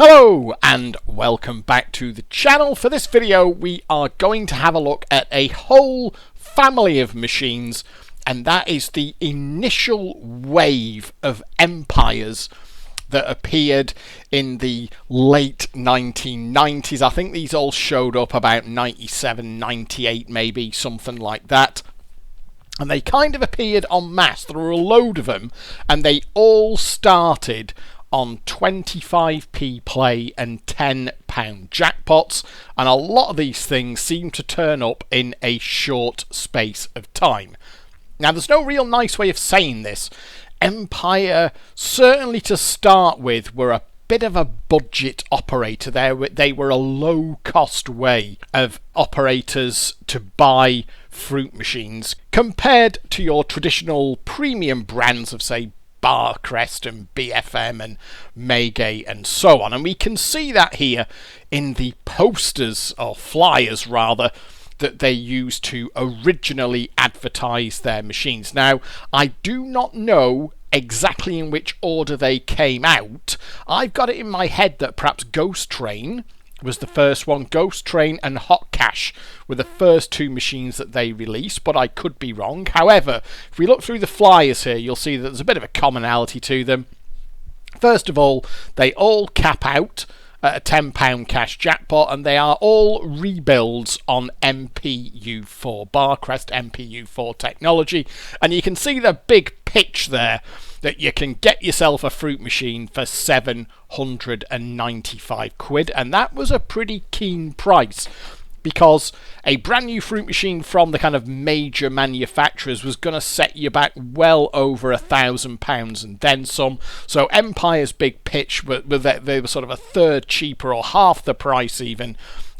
Hello and welcome back to the channel. For this video we are going to have a look at a whole family of machines, and that is the initial wave of empires that appeared in the late 1990s. I think these all showed up about 97, 98 maybe, something like that. And they kind of appeared en masse. There were a load of them, and they all started on 25p play and £10 jackpots, and a lot of these things seem to turn up in a short space of time. Now, there's no real nice way of saying this. Empire, certainly to start with, were a bit of a budget operator. They were a low-cost way of operators to buy fruit machines compared to your traditional premium brands of, say, Barcrest and BFM and Maygay and so on. And we can see that here in the posters, or flyers rather, that they used to originally advertise their machines. Now, I do not know exactly in which order they came out. I've got it in my head that perhaps Ghost Train was the first one. Ghost Train and Hot Cash were the first two machines that they released, but I could be wrong. However, if we look through the flyers here, you'll see that there's a bit of a commonality to them. First of all, they all cap out at a £10 cash jackpot, and they are all rebuilds on MPU4, Barcrest MPU4 technology. And you can see the big pitch there that you can get yourself a fruit machine for £795, and that was a pretty keen price, because a brand new fruit machine from the kind of major manufacturers was going to set you back well over £1,000 and then some. So Empire's big pitch they were sort of a third cheaper, or half the price even,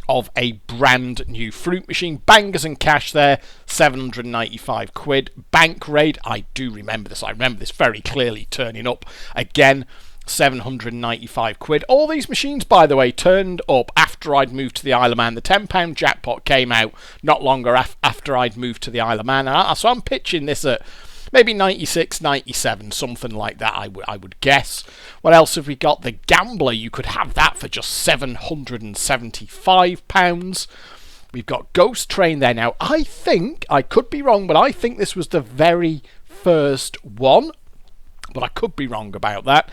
of a brand new fruit machine. Bangers and cash there, £795. Bank raid, I do remember this. I remember this very clearly turning up again. £795. All these machines, by the way, turned up after I'd moved to the Isle of Man. The £10 jackpot came out not longer after I'd moved to the Isle of Man. So I'm pitching this at maybe 96, 97, something like that, I would guess. What else have we got? The Gambler, you could have that for just £775. We've got Ghost Train there now. I think, I could be wrong, but I think this was the very first one. But I could be wrong about that.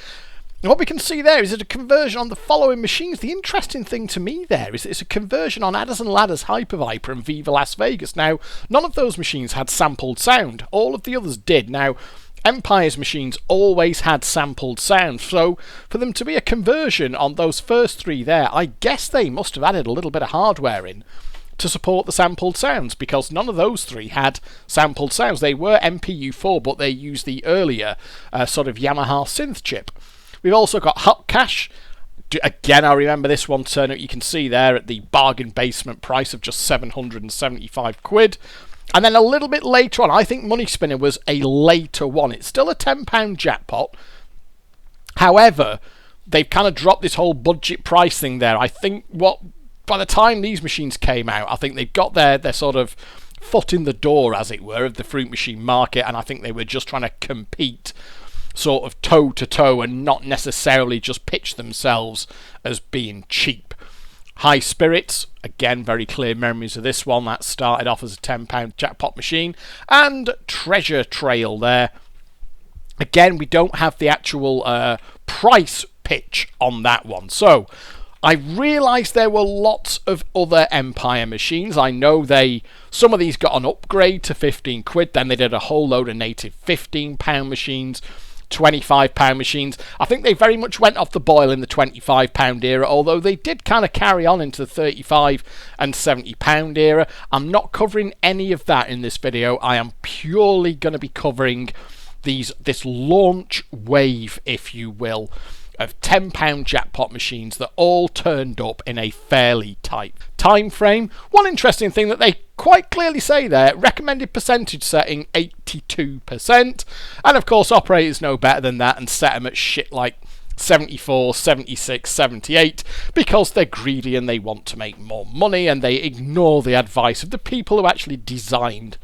And what we can see there is a conversion on the following machines. The interesting thing to me there is it's a conversion on Addison Ladders, Hyper Viper and Viva Las Vegas. Now, none of those machines had sampled sound. All of the others did. Now, Empire's machines always had sampled sound, so for them to be a conversion on those first three there, I guess they must have added a little bit of hardware in to support the sampled sounds, because none of those three had sampled sounds. They were MPU4, but they used the earlier sort of Yamaha synth chip. We've also got Hot Cash. Again, I remember this one turn up. You can see there at the bargain basement price of just £775. And then a little bit later on, I think Money Spinner was a later one. It's still a £10 jackpot. However, they've kind of dropped this whole budget price thing there. I think by the time these machines came out, I think they've got their sort of foot in the door, as it were, of the fruit machine market, and I think they were just trying to compete sort of toe to toe and not necessarily just pitch themselves as being cheap. High Spirits, again, very clear memories of this one. That started off as a £10 jackpot machine. And Treasure Trail there. Again, we don't have the actual price pitch on that one. So I realised there were lots of other Empire machines. I know some of these got an upgrade to £15. Then they did a whole load of native £15 machines, £25 machines. I think they very much went off the boil in the £25 era, although they did kind of carry on into the £35 and £70 era. I'm not covering any of that in this video. I am purely going to be covering this launch wave, if you will, of £10 jackpot machines that all turned up in a fairly tight time frame. One interesting thing that they quite clearly say there, recommended percentage setting 82%, and of course operators know better than that and set them at shit like 74, 76, 78, because they're greedy and they want to make more money, and they ignore the advice of the people who actually designed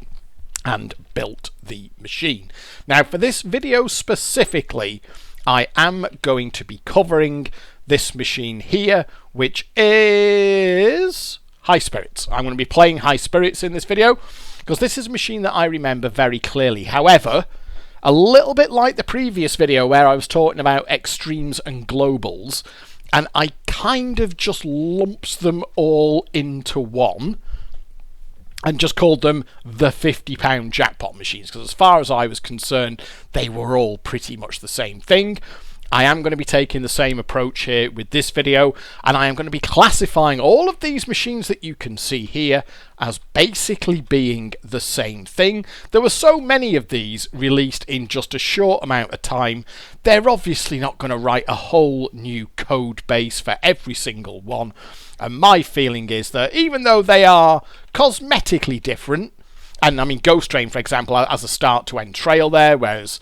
and built the machine. Now, for this video specifically, I am going to be covering this machine here, which is High Spirits. I'm going to be playing High Spirits in this video because this is a machine that I remember very clearly. However, a little bit like the previous video where I was talking about extremes and globals, and I kind of just lumps them all into one and just called them the £50 jackpot machines, because as far as I was concerned, they were all pretty much the same thing. I am going to be taking the same approach here with this video, and I am going to be classifying all of these machines that you can see here as basically being the same thing. There were so many of these released in just a short amount of time, they're obviously not going to write a whole new code base for every single one. And my feeling is that even though they are cosmetically different, and I mean Ghost Train, for example, has a start to end trail there, whereas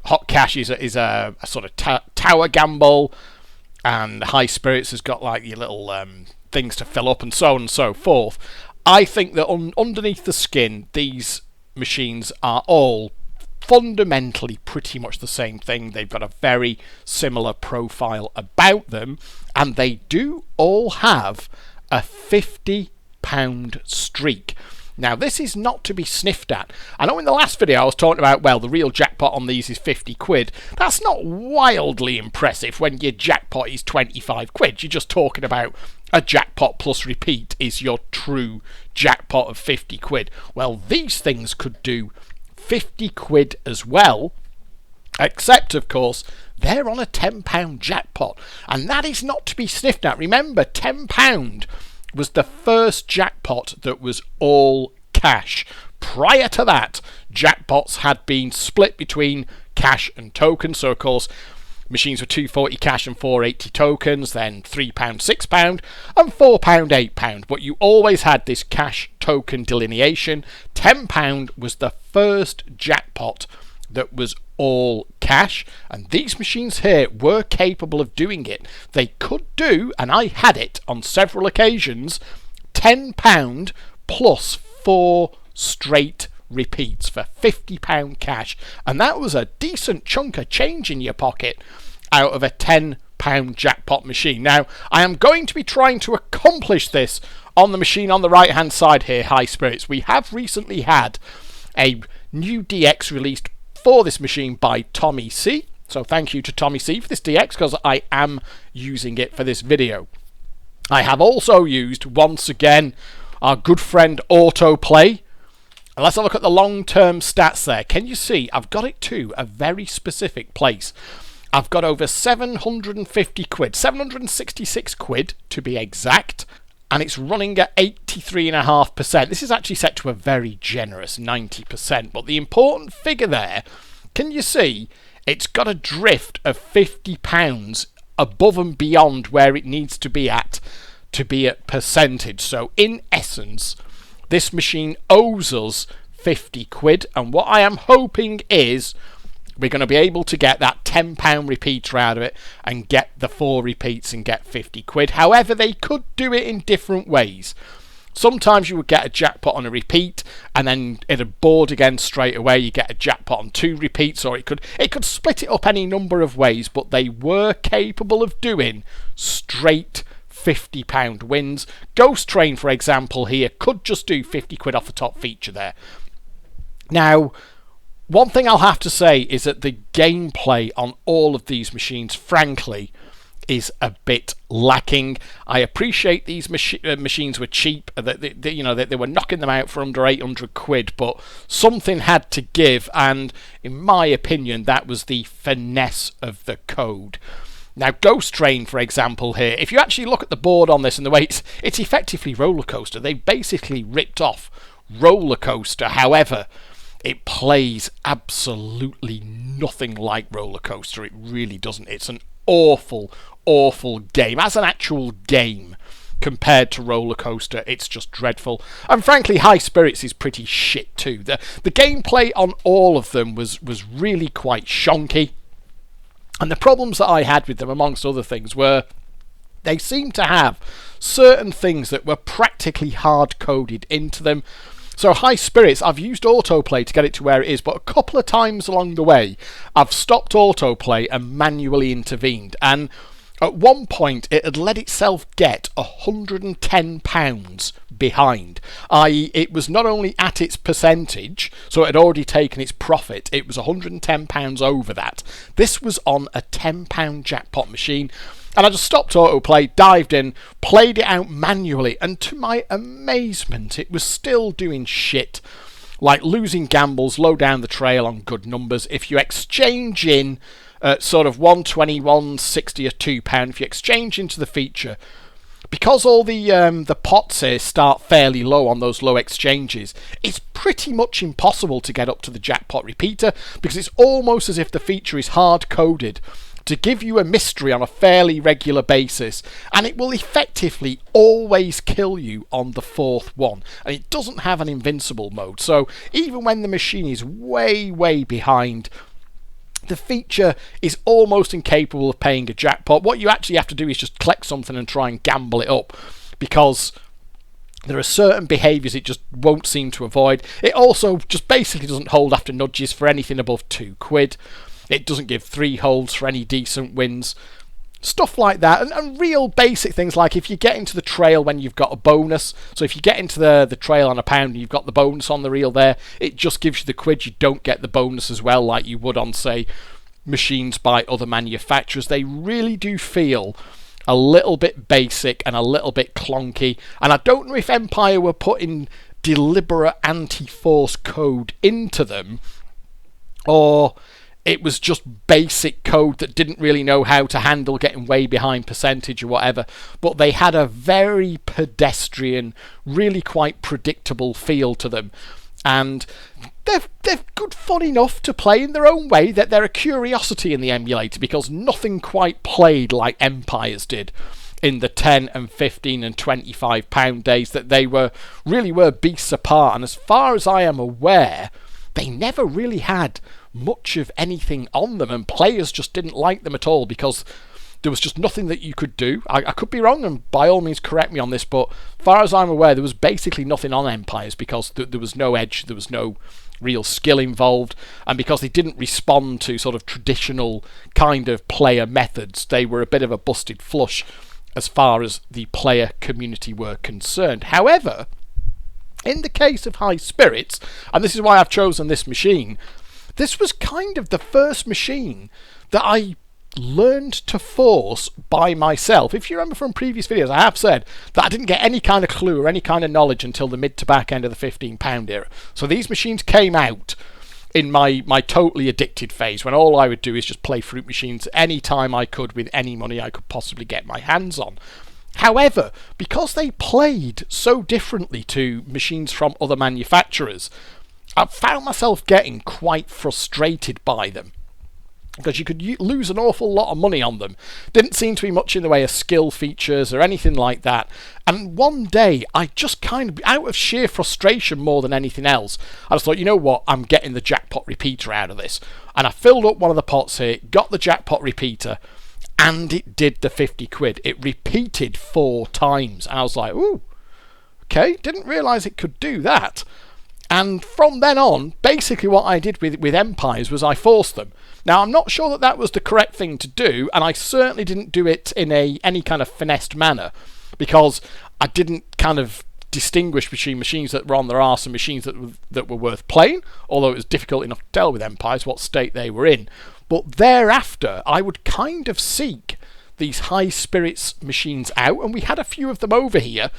Hot Cash is a sort of tower gamble, and High Spirits has got like your little things to fill up and so on and so forth. I think that underneath the skin, these machines are all fundamentally pretty much the same thing. They've got a very similar profile about them, and they do all have a £50 streak. Now, this is not to be sniffed at. I know in the last video I was talking about, well, the real jackpot on these is 50 quid. That's not wildly impressive when your jackpot is 25 quid. You're just talking about a jackpot plus repeat is your true jackpot of 50 quid. Well, these things could do 50 quid as well, except, of course, they're on a £10 jackpot. And that is not to be sniffed at. Remember, £10 was the first jackpot that was all cash. Prior to that, jackpots had been split between cash and tokens. So, of course, machines were £2.40 cash and £4.80 tokens, then £3, £6 and £4, £8. But you always had this cash token delineation. £10 was the first jackpot that was all cash, and these machines here were capable of doing it. They could do, and I had it on several occasions, £10 plus 4 straight repeats for £50 cash, and that was a decent chunk of change in your pocket out of a £10 jackpot machine. Now, I am going to be trying to accomplish this on the machine on the right hand side here, High Spirits. We have recently had a new DX released for this machine by Tommy C. So thank you to Tommy C for this DX, because I am using it for this video. I have also used, once again, our good friend Autoplay. And let's have a look at the long-term stats there. Can you see? I've got it to a very specific place. I've got over 750 quid, 766 quid to be exact, and it's running at 83.5%. This is actually set to a very generous 90%, but the important figure there, can you see, it's got a drift of £50 above and beyond where it needs to be at percentage. So in essence, this machine owes us 50 quid, and what I am hoping is we're going to be able to get that £10 repeater out of it and get the 4 repeats and get 50 quid. However, they could do it in different ways. Sometimes you would get a jackpot on a repeat, and then it'd board again straight away. You get a jackpot on 2 repeats, or it could split it up any number of ways, but they were capable of doing straight £50 wins. Ghost Train, for example, here could just do 50 quid off the top feature there. Now, one thing I'll have to say is that the gameplay on all of these machines, frankly, is a bit lacking. I appreciate these machines were cheap. They were knocking them out for under 800 quid, but something had to give, and in my opinion, that was the finesse of the code. Now, Ghost Train, for example, here, if you actually look at the board on this and the way it's effectively Roller Coaster. They basically ripped off Roller Coaster. However, it plays absolutely nothing like Roller Coaster. It really doesn't. It's an awful, awful game. As an actual game, compared to Roller Coaster, it's just dreadful. And frankly, High Spirits is pretty shit too. The gameplay on all of them was really quite shonky. And the problems that I had with them, amongst other things, were they seemed to have certain things that were practically hard-coded into them. So High Spirits, I've used autoplay to get it to where it is, but a couple of times along the way, I've stopped autoplay and manually intervened. And At one point, it had let itself get £110 behind, i.e. it was not only at its percentage, so it had already taken its profit, it was £110 over that. This was on a £10 jackpot machine, and I just stopped autoplay, dived in, played it out manually, and to my amazement, it was still doing shit. Like losing gambles low down the trail on good numbers. If you exchange in sort of 120, 160 or £2, if you exchange into the feature, because all the pots here start fairly low on those low exchanges, it's pretty much impossible to get up to the jackpot repeater, because it's almost as if the feature is hard coded to give you a mystery on a fairly regular basis, and it will effectively always kill you on the fourth one, and it doesn't have an invincible mode. So even when the machine is way behind, the feature is almost incapable of paying a jackpot. What you actually have to do is just collect something and try and gamble it up, because there are certain behaviours it just won't seem to avoid. It also just basically doesn't hold after nudges for anything above £2. It doesn't give 3 holds for any decent wins. Stuff like that, and real basic things like if you get into the trail when you've got a bonus, so if you get into the trail on a pound and you've got the bonus on the reel there, it just gives you the quid, you don't get the bonus as well like you would on, say, machines by other manufacturers. They really do feel a little bit basic and a little bit clonky, and I don't know if Empire were putting deliberate anti-force code into them, or it was just basic code that didn't really know how to handle getting way behind percentage or whatever. But they had a very pedestrian, really quite predictable feel to them. And they're good fun enough to play in their own way, that they're a curiosity in the emulator, because nothing quite played like Empires did in the 10 and 15 and 25 pound days. That they really were beasts apart. And as far as I am aware, they never really had much of anything on them, and players just didn't like them at all because there was just nothing that you could do. I could be wrong, and by all means correct me on this, but as far as I'm aware, there was basically nothing on Empires because there was no edge, there was no real skill involved, and because they didn't respond to sort of traditional kind of player methods, they were a bit of a busted flush as far as the player community were concerned. However, in the case of High Spirits, and this is why I've chosen this machine, this was kind of the first machine that I learned to force by myself. If you remember from previous videos, I have said that I didn't get any kind of clue or any kind of knowledge until the mid to back end of the £15 era. So these machines came out in my totally addicted phase, when all I would do is just play fruit machines any time I could with any money I could possibly get my hands on. However, because they played so differently to machines from other manufacturers, I found myself getting quite frustrated by them, because you could lose an awful lot of money on them. Didn't seem to be much in the way of skill features or anything like that. And one day, I just kind of, out of sheer frustration more than anything else, I just thought, you know what, I'm getting the jackpot repeater out of this. And I filled up one of the pots here, got the jackpot repeater, and it did the 50 quid. It repeated 4 times. And I was like, ooh, okay, didn't realise it could do that. And from then on, basically what I did with Empires was I forced them. Now, I'm not sure that that was the correct thing to do, and I certainly didn't do it in any kind of finessed manner, because I didn't kind of distinguish between machines that were on their arse and machines that were worth playing, although it was difficult enough to tell with Empires what state they were in. But thereafter, I would kind of seek these High Spirits machines out, and we had a few of them over here,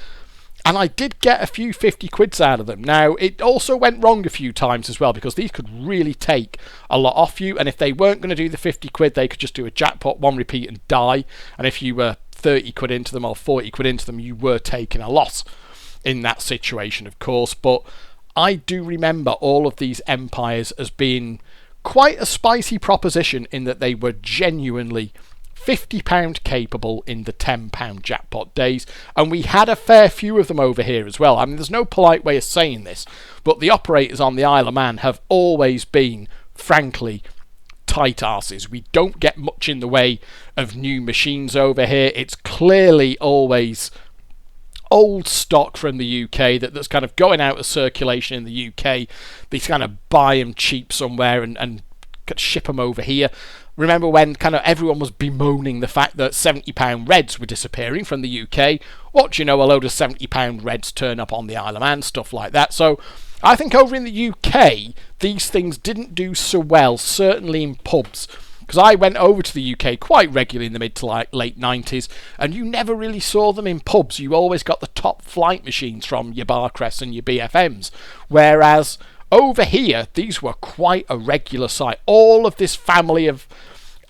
and I did get a few 50 quids out of them. Now, it also went wrong a few times as well, because these could really take a lot off you, and if they weren't going to do the 50 quid, they could just do a jackpot, 1 repeat and die, and if you were 30 quid into them or 40 quid into them, you were taking a loss in that situation, of course. But I do remember all of these Empires as being quite a spicy proposition, in that they were genuinely £50 capable in the £10 jackpot days, and we had a fair few of them over here as well. I mean, there's no polite way of saying this, but the operators on the Isle of Man have always been, frankly, tight arses. We don't get much in the way of new machines over here. It's clearly always old stock from the UK that's kind of going out of circulation in the UK. They kind of buy them cheap somewhere and ship them over here. remember when kind of everyone was bemoaning the fact that £70 Reds were disappearing from the UK? What do you know, a load of £70 Reds turn up on the Isle of Man, stuff like that. So I think over in the UK, these things didn't do so well, certainly in pubs. Because I went over to the UK quite regularly in the mid to late 90s, and you never really saw them in pubs. You always got the top flight machines from your Barcrests and your BFMs. Whereas over here, these were quite a regular sight. All of this family of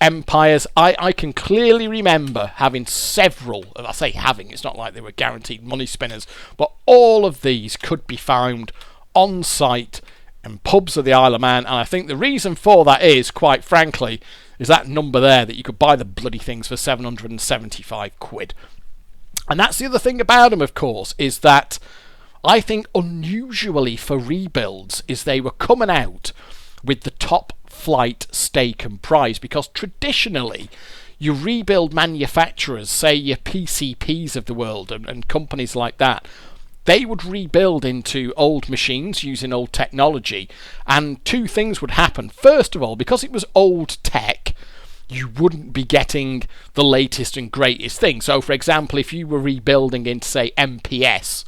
Empires, I can clearly remember having several, and I say having, it's not like they were guaranteed money spinners, but all of these could be found on site in pubs of the Isle of Man. And I think the reason for that is, quite frankly, is that number there, that you could buy the bloody things for 775 quid. And that's the other thing about them, of course, is that I think unusually for rebuilds is they were coming out with the top flight stake and prize, because traditionally your rebuild manufacturers, say your PCPs of the world and companies like that, they would rebuild into old machines using old technology, and two things would happen. First of all, because it was old tech, you wouldn't be getting the latest and greatest thing. So, for example, if you were rebuilding into, say, MPS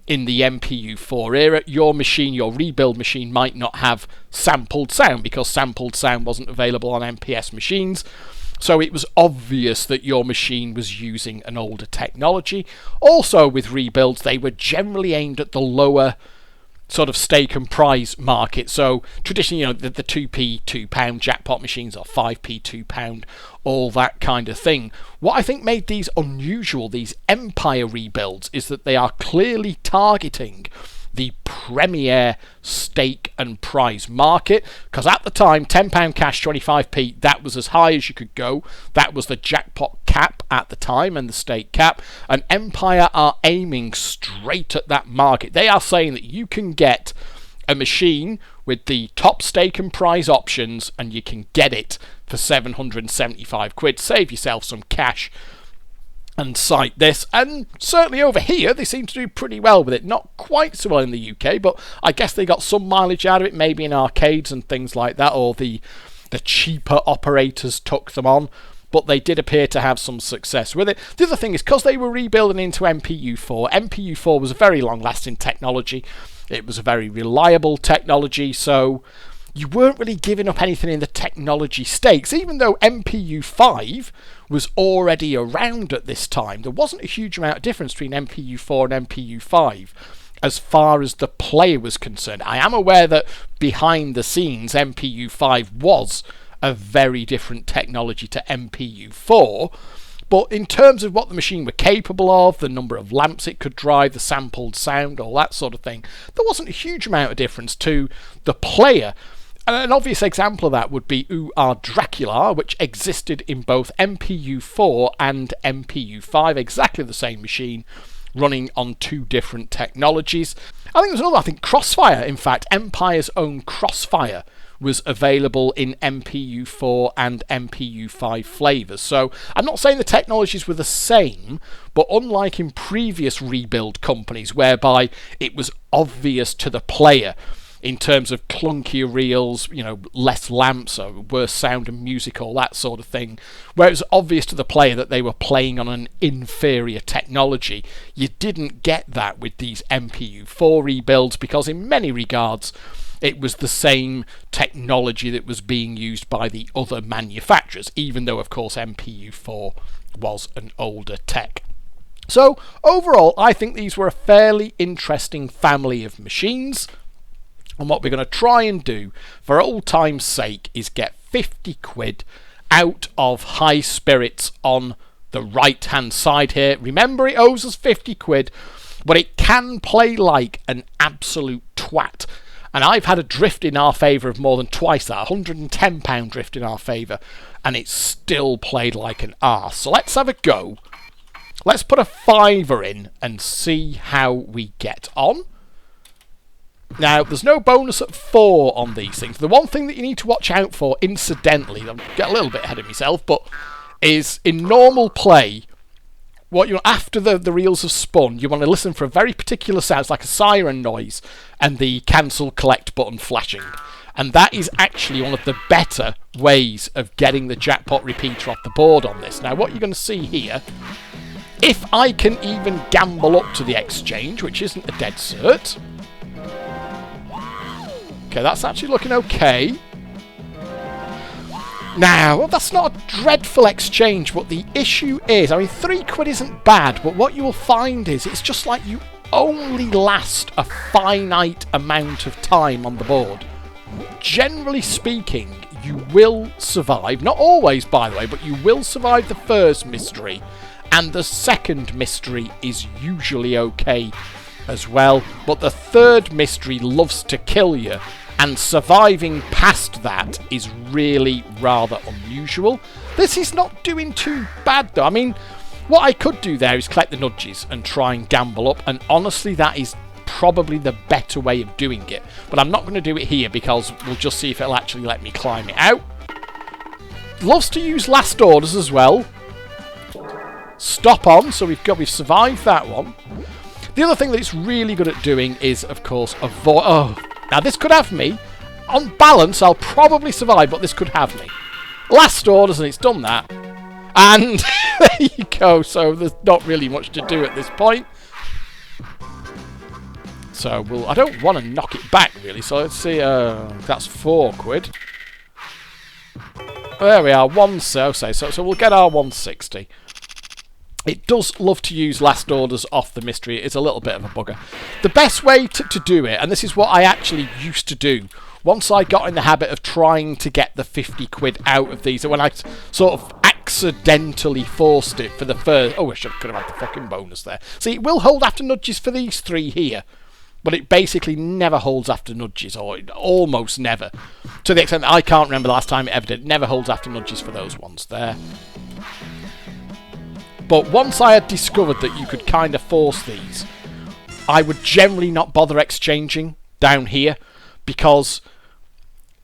in the MPU4 era, your machine, your rebuild machine, might not have sampled sound, because sampled sound wasn't available on MPS machines. So it was obvious that your machine was using an older technology. Also, with rebuilds, they were generally aimed at the lower sort of stake and prize market. So traditionally, you know, the 2p £2 jackpot machines, or 5p £2, all that kind of thing. What I think made these unusual, these Empire rebuilds, is that they are clearly targeting the premier stake and prize market, because at the time, £10 cash, 25p, that was as high as you could go. That was the jackpot cap at the time, and the stake cap. And Empire are aiming straight at that market. They are saying that you can get a machine with the top stake and prize options, and you can get it for 775 quid. Save yourself some cash and cite this. And certainly over here, they seem to do pretty well with it. Not quite so well in the UK, but I guess they got some mileage out of it, maybe in arcades and things like that, or the cheaper operators took them on. But they did appear to have some success with it. The other thing is, because they were rebuilding into MPU4, MPU4 was a very long-lasting technology. It was a very reliable technology, so you weren't really giving up anything in the technology stakes. Even though MPU5 was already around at this time, there wasn't a huge amount of difference between MPU4 and MPU5 as far as the player was concerned. I am aware that behind the scenes, MPU5 was a very different technology to MPU4, but in terms of what the machine were capable of, the number of lamps it could drive, the sampled sound, all that sort of thing, there wasn't a huge amount of difference to the player. And an obvious example of that would be UR Dracula, which existed in both MPU4 and MPU5, exactly the same machine, running on two different technologies. I think there's another, Crossfire, in fact, Empire's own Crossfire was available in MPU4 and MPU5 flavours. So I'm not saying the technologies were the same, but unlike in previous rebuild companies whereby it was obvious to the player in terms of clunkier reels, you know, less lamps, or worse sound and music, all that sort of thing, where it was obvious to the player that they were playing on an inferior technology, you didn't get that with these MPU4 rebuilds, because in many regards it was the same technology that was being used by the other manufacturers, even though, of course, MPU4 was an older tech. So, overall, I think these were a fairly interesting family of machines. And what we're going to try and do, for old time's sake, is get 50 quid out of High Spirits on the right-hand side here. Remember, it owes us 50 quid, but it can play like an absolute twat. And I've had a drift in our favour of more than twice that, £110 drift in our favour, and it's still played like an arse. So let's have a go. Let's put a fiver in and see how we get on. Now, there's no bonus at 4 on these things. The one thing that you need to watch out for, incidentally, I'll get a little bit ahead of myself, but is in normal play, after the reels have spun, you want to listen for a very particular sound. It's like a siren noise and the cancel collect button flashing. And that is actually one of the better ways of getting the jackpot repeater off the board on this. Now, what you're going to see here, if I can even gamble up to the exchange, which isn't a dead cert. Okay, that's actually looking okay. Now, well, that's not a dreadful exchange, but the issue is, I mean, £3 isn't bad, but what you will find is it's just like you only last a finite amount of time on the board. Generally speaking, you will survive. Not always, by the way, but you will survive the first mystery, and the second mystery is usually okay as well. But the third mystery loves to kill you, and surviving past that is really rather unusual. This is not doing too bad, though. I mean, what I could do there is collect the nudges and try and gamble up, and honestly, that is probably the better way of doing it. But I'm not going to do it here because we'll just see if it'll actually let me climb it out. Loves to use last orders as well. Stop on, so we've survived that one. The other thing that it's really good at doing is, of course, avoid... Oh, now this could have me. On balance, I'll probably survive, but this could have me. Last orders, and it's done that. And there you go. So there's not really much to do at this point. So I don't want to knock it back, really. So let's see. That's £4. There we are. So we'll get our 160. It does love to use last orders off the mystery. It's a little bit of a bugger. The best way to do it, and this is what I actually used to do, once I got in the habit of trying to get the £50 out of these, and when I sort of accidentally forced it for the first... Oh, I could have had the fucking bonus there. See, it will hold after nudges for these three here. But it basically never holds after nudges, or almost never. To the extent that I can't remember the last time it ever did. It never holds after nudges for those ones there. But once I had discovered that you could kind of force these, I would generally not bother exchanging down here, because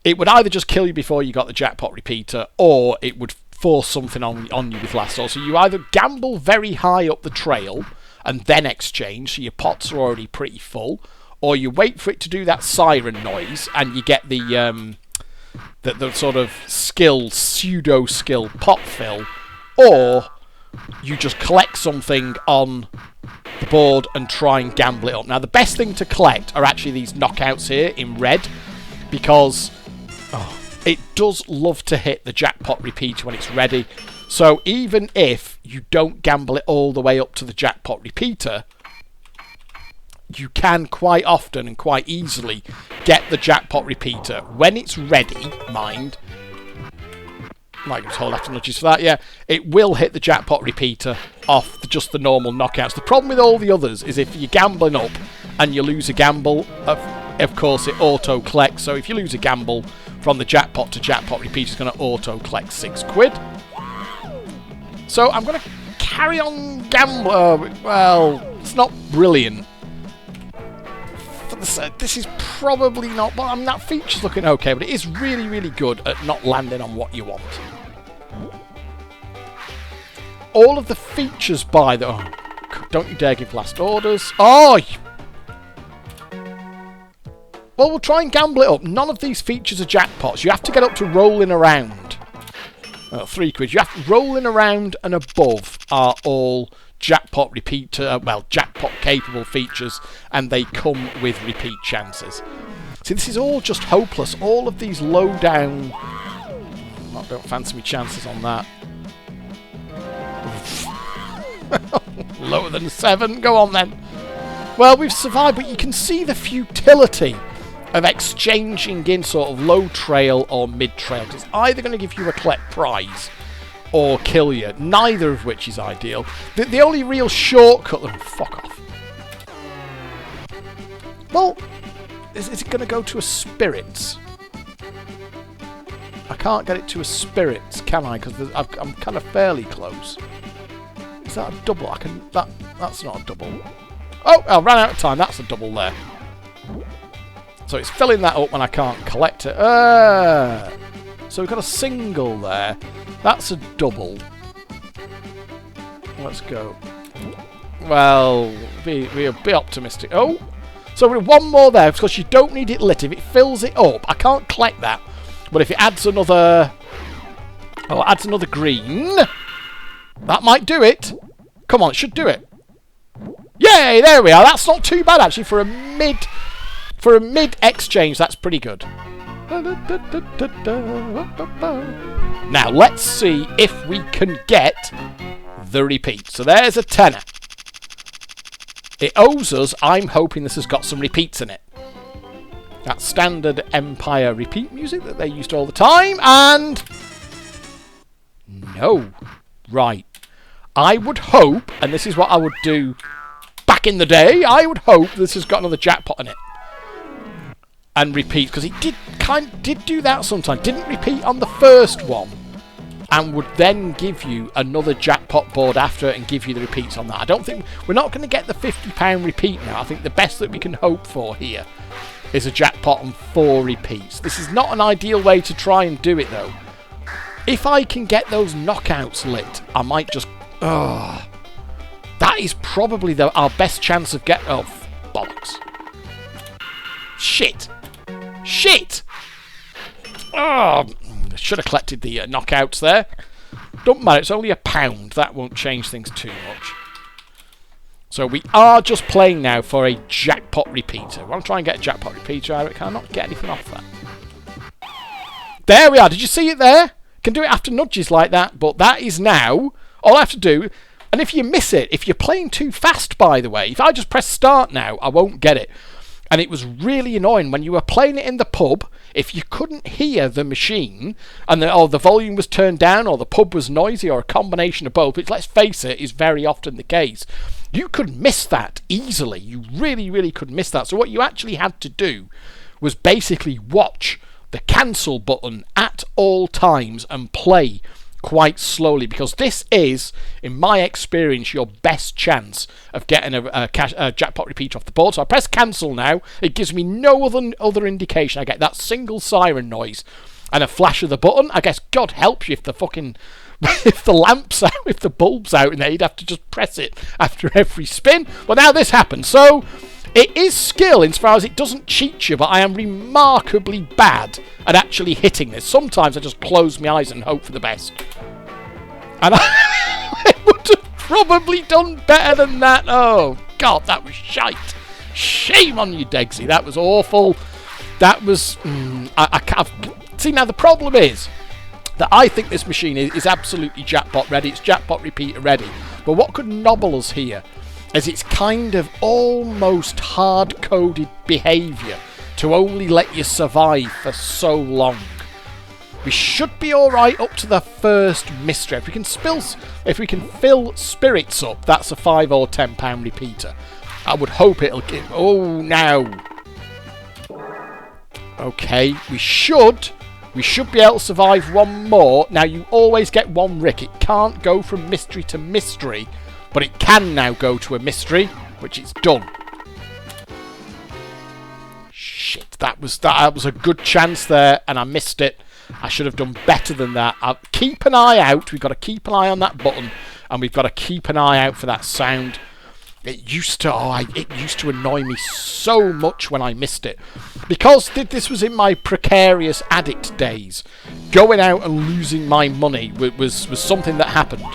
it would either just kill you before you got the jackpot repeater, or it would force something on you with last order. So you either gamble very high up the trail and then exchange, so your pots are already pretty full, or you wait for it to do that siren noise and you get the sort of pseudo skill pot fill, or you just collect something on the board and try and gamble it up. Now, the best thing to collect are actually these knockouts here in red, because it does love to hit the jackpot repeater when it's ready. So even if you don't gamble it all the way up to the jackpot repeater, you can quite often and quite easily get the jackpot repeater when it's ready, mind. Might just hold after nudges for that, yeah. It will hit the jackpot repeater off just the normal knockouts. The problem with all the others is if you're gambling up and you lose a gamble, of course it auto-collects. So if you lose a gamble from the jackpot to jackpot repeater, it's going to auto-collect £6. So I'm going to carry on gambling. Well, it's not brilliant. This is probably not... Well, I mean, that feature's looking okay, but it is really, really good at not landing on what you want. All of the features by the... Oh, don't you dare give last orders. Oh! Well, we'll try and gamble it up. None of these features are jackpots. You have to get up to rolling around. £3. You have to rolling around and above are all jackpot repeater, well, jackpot capable features, and they come with repeat chances. See, this is all just hopeless. All of these low down... I don't fancy me chances on that. Lower than 7. Go on then. Well, we've survived, but you can see the futility of exchanging in sort of low trail or mid trail. It's either going to give you a collect prize or kill you, neither of which is ideal. The only real shortcut... Oh, fuck off. Well, is it going to go to a spirits? I can't get it to a spirits, can I? Because I'm kind of fairly close. Is that a double? That's not a double. Oh, I ran out of time. That's a double there. So it's filling that up when I can't collect it. So we've got a single there. That's a double. Let's go. Well, we'll be optimistic. Oh, so we're one more there because you don't need it lit. If it fills it up, I can't collect that. But if it adds another, green, that might do it. Come on, it should do it. Yay! There we are. That's not too bad actually for a mid exchange. That's pretty good. Now let's see if we can get the repeat. So there's a tenner. It owes us. I'm hoping this has got some repeats in it. That standard Empire repeat music that they used all the time, and no. Right. I would hope, and this is what I would do back in the day, I would hope this has got another jackpot in it. And repeat, because it did do that sometimes. Didn't repeat on the first one, and would then give you another jackpot board after it and give you the repeats on that. I don't think we're not going to get the £50 repeat now. I think the best that we can hope for here is a jackpot on 4 repeats. This is not an ideal way to try and do it though. If I can get those knockouts lit, I might just. That is probably our best chance of getting. Oh, bollocks! Shit! Oh, should have collected the knockouts there. Don't matter, it's only £1. That won't change things too much. So we are just playing now for a jackpot repeater. I want to try and get a jackpot repeater out of it. Can I not get anything off that? There we are. Did you see it there? Can do it after nudges like that, but that is now all I have to do. And if you miss it, if you're playing too fast, by the way, if I just press start now, I won't get it. And it was really annoying when you were playing it in the pub. If you couldn't hear the machine and the volume was turned down or the pub was noisy or a combination of both, which let's face it is very often the case, you could miss that easily. You really, really could miss that. So what you actually had to do was basically watch the cancel button at all times and play quite slowly, because this is, in my experience, your best chance of getting a jackpot repeat off the board. So I press cancel now. It gives me no other indication. I get that single siren noise and a flash of the button. I guess God helps you if the fucking if the lamp's out, if the bulb's out in there, you'd have to just press it after every spin. Well, now this happens. So it is skill in as far as it doesn't cheat you, but I am remarkably bad at actually hitting this. Sometimes I just close my eyes and hope for the best. And I would have probably done better than that. Oh, God, that was shite. Shame on you, Degsy. That was awful. That was... I can't... See, now the problem is that I think this machine is absolutely jackpot ready. It's jackpot repeater ready. But what could nobble us here is its kind of almost hard-coded behaviour to only let you survive for so long. We should be alright up to the first mystery. If we can fill spirits up, that's a £5 or £10 repeater. I would hope it'll give... Oh, now. Okay, we should be able to survive one more. Now, you always get one rick. It can't go from mystery to mystery, but it can now go to a mystery, which it's done. Shit, that was a good chance there, and I missed it. I should have done better than that. I'll keep an eye out. We've got to keep an eye on that button, and we've got to keep an eye out for that sound. It used to annoy me so much when I missed it, because this was in my precarious addict days. Going out and losing my money was something that happened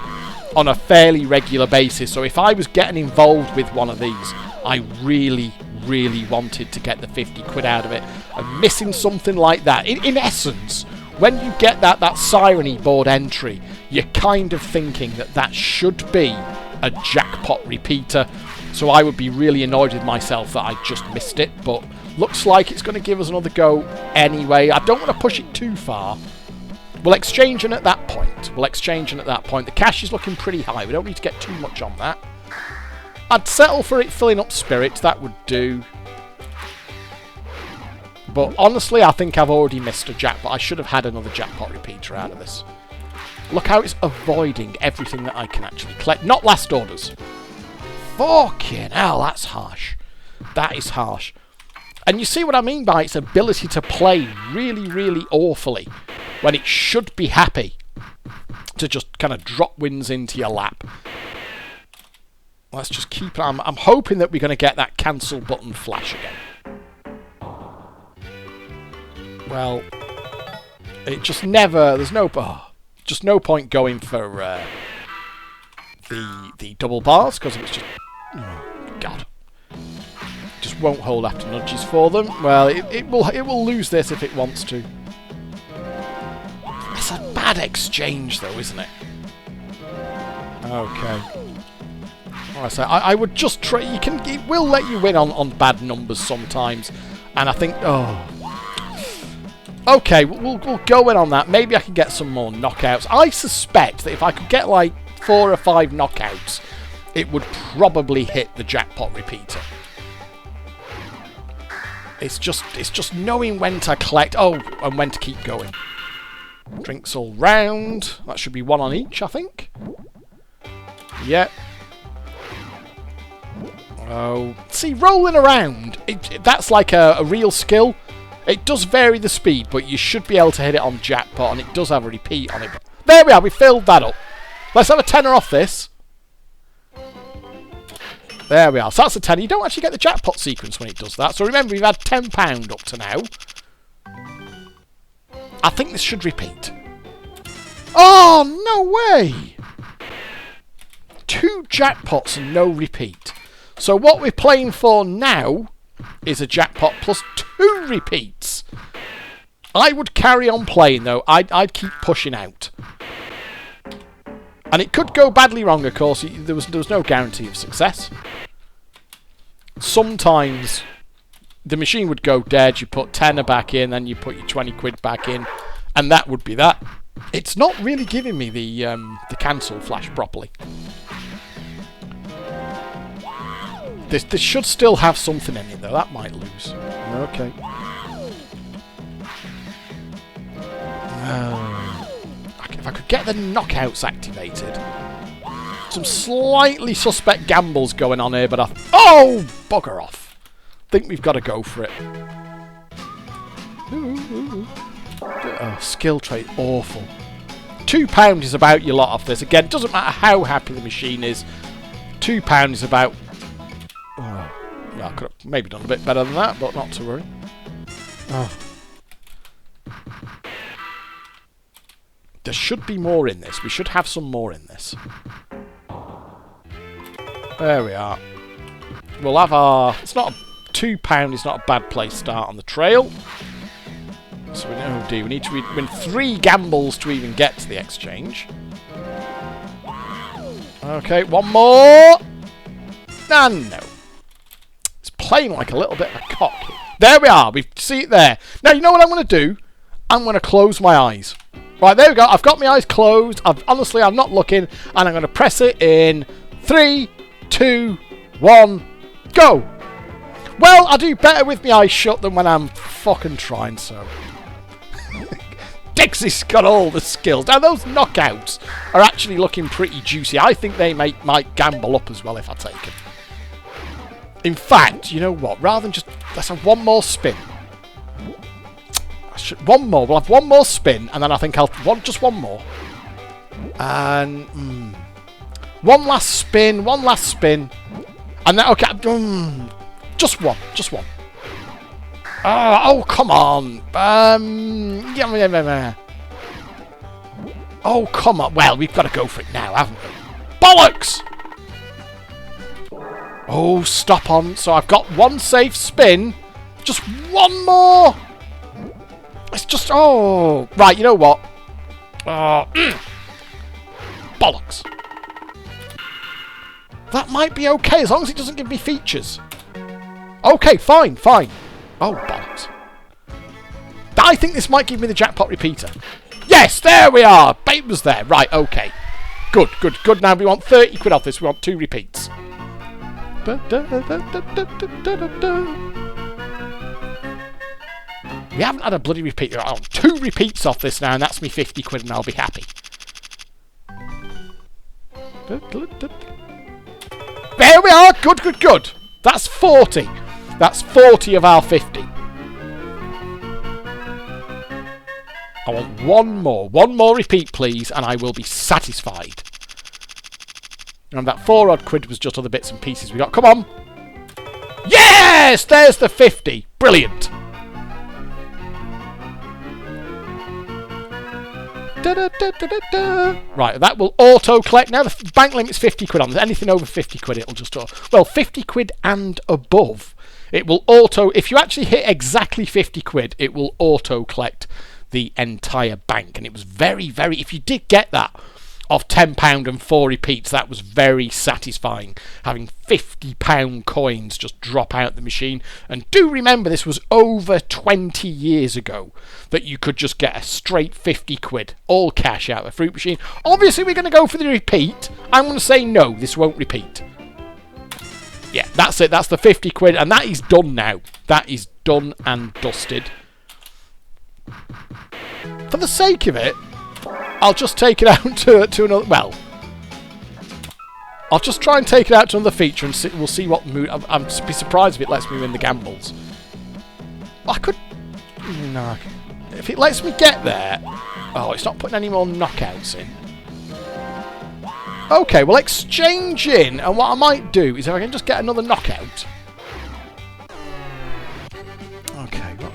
on a fairly regular basis. So if I was getting involved with one of these, I really wanted to get the 50 quid out of it. And missing something like that, in essence, when you get that Sireny board entry, you're kind of thinking that should be a jackpot repeater. So I would be really annoyed with myself that I just missed it, but looks like it's going to give us another go anyway. I don't want to push it too far. We'll exchange it at that point. The cash is looking pretty high. We don't need to get too much on that. I'd settle for it filling up spirits. That would do. But honestly, I think I've already missed a jackpot. I should have had another jackpot repeater out of this. Look how it's avoiding everything that I can actually collect. Not last orders. Fucking hell, that's harsh. That is harsh. And you see what I mean by its ability to play really awfully when it should be happy to just kind of drop wins into your lap. Let's just keep it. I'm hoping that we're going to get that cancel button flash again. Well, it just never... There's no... just no point going for the double bars, because it's just... Oh, God. Just won't hold after nudges for them. Well, it will lose this if it wants to. That's a bad exchange, though, isn't it? Okay. Alright, so I would just try... It will let you win on bad numbers sometimes. And I think... Oh... Okay, we'll go in on that. Maybe I can get some more knockouts. I suspect that if I could get like 4 or 5 knockouts, it would probably hit the jackpot repeater. It's just knowing when to collect. Oh, and when to keep going. Drinks all round. That should be 1 on each, I think. Yep. Oh, see, rolling around. That's like a real skill. It does vary the speed, but you should be able to hit it on jackpot, and it does have a repeat on it. But there we are, we filled that up. Let's have a tenner off this. There we are. So that's a tenner. You don't actually get the jackpot sequence when it does that. So remember, we've had £10 up to now. I think this should repeat. Oh, no way! 2 jackpots and no repeat. So what we're playing for now is a jackpot plus 2 repeats. I would carry on playing, though. I'd keep pushing out. And it could go badly wrong, of course. There was no guarantee of success. Sometimes the machine would go dead, you put tenner back in, then you put your 20 quid back in, and that would be that. It's not really giving me the cancel flash properly. This should still have something in it, though. That might lose. Okay. If I could get the knockouts activated. Some slightly suspect gambles going on here, but oh, bugger off. Think we've got to go for it. Oh, skill trait, awful. £2 is about your lot off this. Again, it doesn't matter how happy the machine is. £2 is about... Oh, yeah, I could have maybe done a bit better than that, but not to worry. Oh. There should be more in this. We should have some more in this. There we are. We'll have our... It's not a £2 is not a bad place to start on the trail. So we know, we need to win 3 gambles to even get to the exchange. Okay, 1 more. And no. It's playing like a little bit of a cock. There we are. We see it there. Now, you know what I'm going to do? I'm going to close my eyes. Right, there we go. I've got my eyes closed. Honestly, I'm not looking. And I'm going to press it in 3, 2, 1, go. Well, I do better with my eyes shut than when I'm fucking trying, so... Degsy's got all the skills. Now, those knockouts are actually looking pretty juicy. I think they might gamble up as well if I take them. In fact, you know what? Rather than just... Let's have 1 more spin. 1 more. We'll have 1 more spin, and then I think I'll... just 1 more. And... 1 last spin. 1 last spin. And then... Okay. Just 1. Just 1. Oh, come on. Yeah. Oh, come on. Well, we've got to go for it now, haven't we? Bollocks! Oh, stop on. So I've got 1 safe spin. Just 1 more. It's just... Oh. Right, you know what? Bollocks. That might be okay, as long as it doesn't give me features. Okay, fine. Oh, bollocks. I think this might give me the jackpot repeater. Yes, there we are. Bait was there. Right, okay. Good. Now we want 30 quid off this. We want 2 repeats. We haven't had a bloody repeat. I want 2 repeats off this now, and that's me 50 quid, and I'll be happy. There we are. Good. That's 40. That's 40 of our 50. I want 1 more. 1 more repeat, please, and I will be satisfied. And that 4 odd quid was just other bits and pieces we got. Come on! Yes! There's the 50. Brilliant. Da, da, da, da, da, da. Right, that will auto-collect. Now the bank limit's 50 quid on. Anything over 50 quid, it'll just... Well, 50 quid and above. It will auto... If you actually hit exactly 50 quid, it will auto-collect the entire bank. And it was very, very... If you did get that of £10 and 4 repeats, that was very satisfying, having £50 coins just drop out the machine. And do remember, this was over 20 years ago that you could just get a straight 50 quid all cash out of a fruit machine. Obviously we're going to go for the repeat. I'm going to say no, this won't repeat. Yeah, that's it. That's the 50 quid, and that is done now. That is done and dusted. For the sake of it, I'll just take it out to another... Well, I'll just try and take it out to another feature and see, we'll see what mood... I'd be surprised if it lets me win the gambles. I could... No. If it lets me get there... Oh, it's not putting any more knockouts in. Okay, well, exchange in. And what I might do is if I can just get another knockout... Okay, well...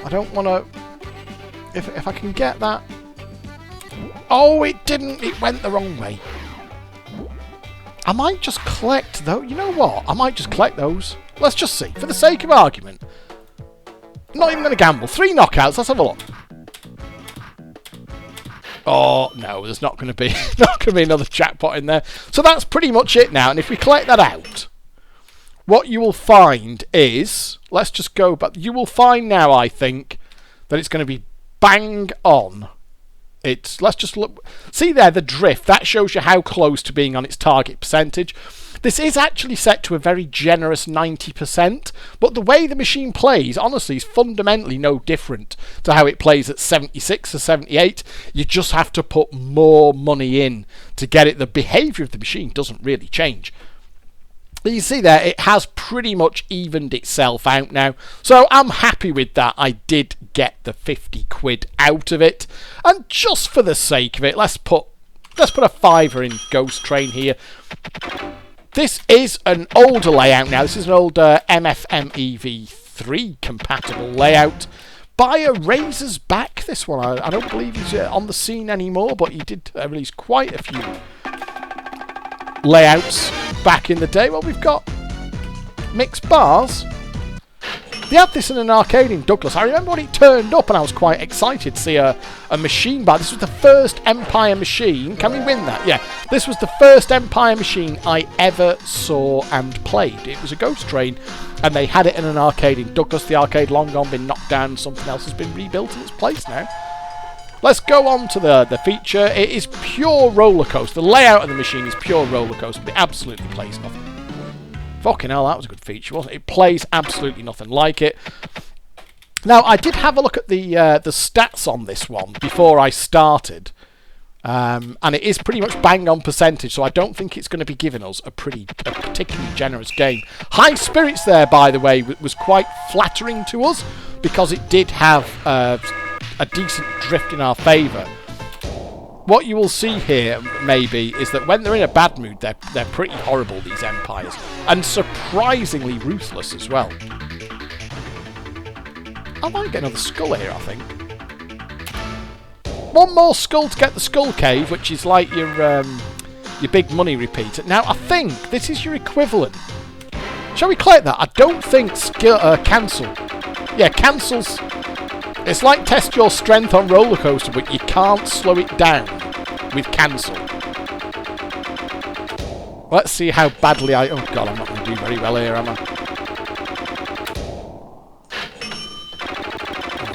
I don't want to... If I can get that... Oh, it didn't. It went the wrong way. I might just collect those. You know what? I might just collect those. Let's just see. For the sake of argument. I'm not even going to gamble. 3 knockouts. Let's have a look. Oh, no. There's not going to be another jackpot in there. So that's pretty much it now. And if we collect that out, what you will find is... Let's just go back. You will find now, I think, that it's going to be bang on. Let's just look. See there, the drift. That shows you how close to being on its target percentage. This is actually set to a very generous 90%, but the way the machine plays, honestly, is fundamentally no different to how it plays at 76 or 78. You just have to put more money in to get it. The behaviour of the machine doesn't really change. You see there, it has pretty much evened itself out now. So I'm happy with that. I did get the 50 quid out of it. And just for the sake of it, let's put a fiver in Ghost Train here. This is an older layout now. This is an older MFME V3 compatible layout by a Razor's Back. This one, I don't believe he's on the scene anymore, but he did release quite a few layouts back in the day. Well, we've got mixed bars. They had this in an arcade in Douglas. I remember when it turned up and I was quite excited to see a machine bar. This was the first Empire machine. Can we win that? Yeah. This was the first Empire machine I ever saw and played. It was a Ghost Train and they had it in an arcade in Douglas. The arcade long gone, been knocked down. Something else has been rebuilt in its place now. Let's go on to the feature. It is pure roller coaster. The layout of the machine is pure roller coaster. It absolutely plays nothing. Fucking hell, that was a good feature, wasn't it? It plays absolutely nothing like it. Now, I did have a look at the stats on this one before I started. And it is pretty much bang on percentage, so I don't think it's going to be giving us a particularly generous game. High Spirits there, by the way, was quite flattering to us because it did have a decent drift in our favour. What you will see here, maybe, is that when they're in a bad mood, they're pretty horrible, these Empires. And surprisingly ruthless as well. I might get another skull here, I think. One more skull to get the Skull Cave, which is like your big money repeater. Now, I think this is your equivalent. Shall we collect that? I don't think cancel. Yeah, cancels... It's like test your strength on roller coaster, but you can't slow it down with cancel. Let's see how badly I... Oh god, I'm not going to do very well here, am I?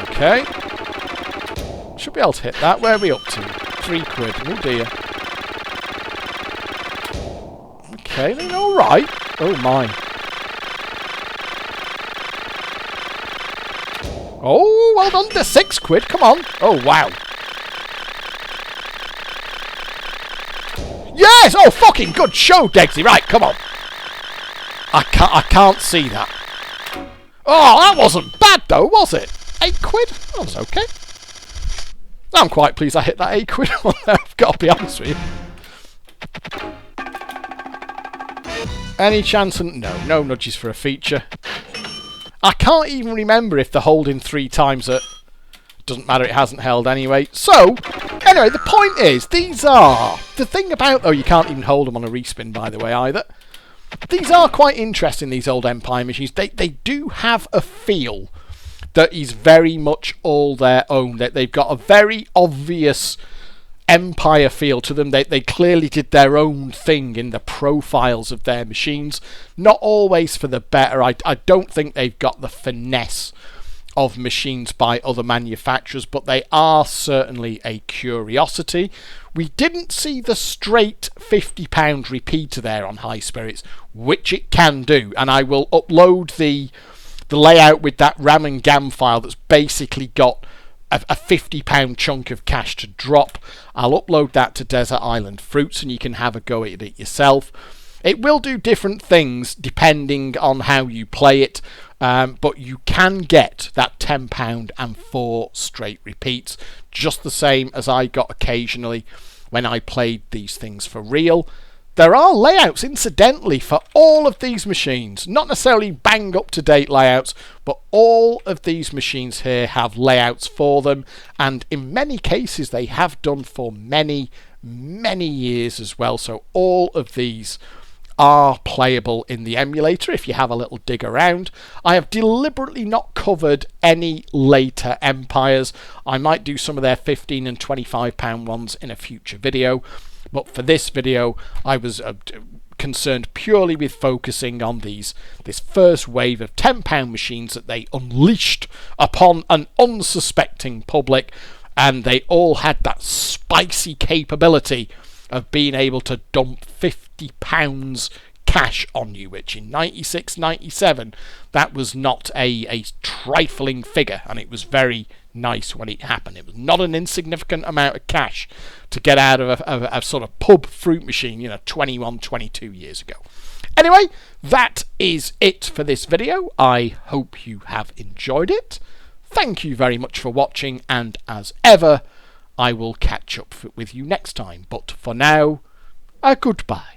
Okay. Should be able to hit that. Where are we up to? 3 quid. Oh dear. Okay, then alright. Oh my. Oh, well done, to 6 quid, come on. Oh, wow. Yes! Oh, fucking good show, Degsy. Right, come on. I can't see that. Oh, that wasn't bad, though, was it? 8 quid? That was okay. I'm quite pleased I hit that 8 quid on there. got to be honest with you. Any chance? No nudges for a feature. I can't even remember if they're holding 3 times at... Doesn't matter, it hasn't held anyway. So, anyway, the point is, these are... The thing about... Oh, you can't even hold them on a respin, by the way, either. These are quite interesting, these old Empire machines. They do have a feel that is very much all their own. That they've got a very obvious Empire feel to them. They clearly did their own thing in the profiles of their machines. Not always for the better. I don't think they've got the finesse of machines by other manufacturers, but they are certainly a curiosity. We didn't see the straight £50 repeater there on High Spirits, which it can do, and I will upload the layout with that RAM and GAM file that's basically got a £50 chunk of cash to drop. I'll upload that to Desert Island Fruits and you can have a go at it yourself. It will do different things depending on how you play it, but you can get that £10 and 4 straight repeats, just the same as I got occasionally when I played these things for real. There are layouts, incidentally, for all of these machines. Not necessarily bang up-to-date layouts, but all of these machines here have layouts for them. And in many cases, they have done for many, many years as well. So all of these are playable in the emulator if you have a little dig around. I have deliberately not covered any later Empires. I might do some of their £15 and £25 ones in a future video. But for this video, I was concerned purely with focusing on this first wave of £10 machines that they unleashed upon an unsuspecting public, and they all had that spicy capability of being able to dump £50 cash on you, which in 96, 97, that was not a trifling figure, and it was very nice when it happened. It was not an insignificant amount of cash to get out of a sort of pub fruit machine, 21, 22 years ago. Anyway, that is it for this video. I hope you have enjoyed it. Thank you very much for watching, and as ever, I will catch up with you next time. But for now, a goodbye.